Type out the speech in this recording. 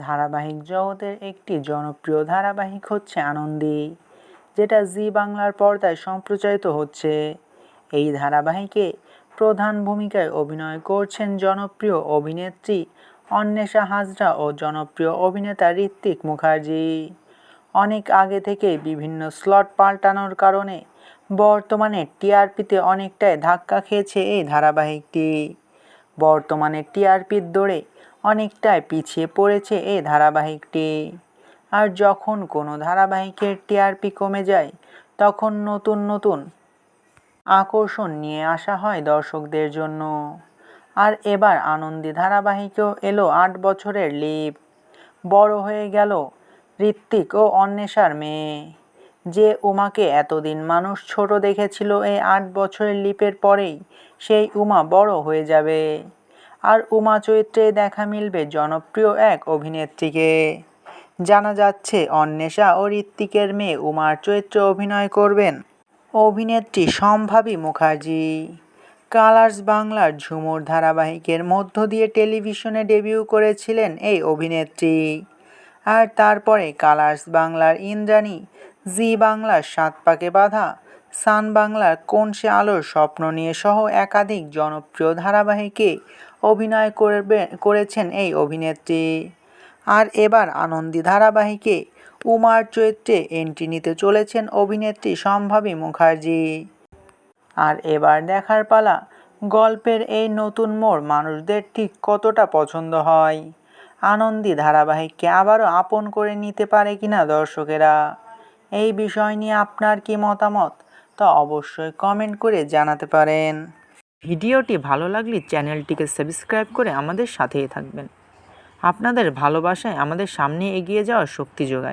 ধারাবাহিক জগতের একটি জনপ্রিয় ধারাবাহিক হচ্ছে আনন্দী, যেটা জি বাংলার পর্দায় সম্প্রচারিত হচ্ছে। এই ধারাবাহিকে প্রধান ভূমিকায় অভিনয় করছেন জনপ্রিয় অভিনেত্রী অন্বেষা হাজরা ও জনপ্রিয় অভিনেতা ঋত্বিক মুখার্জি। অনেক আগে থেকেই বিভিন্ন স্লট পাল্টানোর কারণে বর্তমানে টিআরপিতে অনেকটাই ধাক্কা খেয়েছে এই ধারাবাহিকটি। বর্তমানে টিআরপির দৌড়ে অনেকটাই পিছিয়ে পড়েছে এই ধারাবাহিকটি। আর যখন কোনো ধারাবাহিকের টিআরপি কমে যায়, তখন নতুন নতুন আকর্ষণ নিয়ে আসা হয় দর্শকদের জন্য। আর এবার আনন্দী ধারাবাহিকেও এলো ৮ বছরের লিপ। বড় হয়ে গেল ঋত্বিক ও অন্বেষার মেয়ে। যে উমাকে এতদিন মানুষ ছোট দেখেছিল, এই ৮ বছরের লিপের পরেই সেই উমা বড় হয়ে যাবে। আর উমা চরিত্রে দেখা মিলবে জনপ্রিয় এক অভিনেত্রীকে। জানা যাচ্ছে অন্বেষা ও ঋত্বিকের মেয়ে উমার চরিত্রে অভিনয় করবেন অভিনেত্রী সম্ভাবী মুখার্জি। কালার্স বাংলার ঝুমুর ধারাবাহিকের মধ্য দিয়ে টেলিভিশনে ডেবিউ করেছিলেন এই অভিনেত্রী। আর তারপরে কালার্স বাংলার ইন্দ্রাণী, জি বাংলার সাত পাকে বাঁধা, সান বাংলার কোন সে আলোর স্বপ্ন নিয়ে সহ একাধিক জনপ্রিয় ধারাবাহিকে অভিনয় করেছেন এই অভিনেত্রী। আর এবার আনন্দী ধারাবাহিকে উমার চরিত্রে এন্ট্রি নিতে চলেছেন অভিনেত্রী সম্ভাবী মুখার্জি। আর এবার দেখার পালা, গল্পের এই নতুন মোড় মানুষদের ঠিক কতটা পছন্দ হয়। আনন্দী ধারাবাহিককে আবারও আপন করে নিতে পারে কিনা দর্শকেরা। এই বিষয় নিয়ে আপনার কি মতামত, তা অবশ্যই কমেন্ট করে জানাতে পারেন। ভিডিওটি ভালো লাগলে চ্যানেলটিকে সাবস্ক্রাইব করে আমাদের সাথেই থাকবেন। আপনাদের ভালোবাসায় আমাদের সামনে এগিয়ে যাওয়ার শক্তি যোগায়।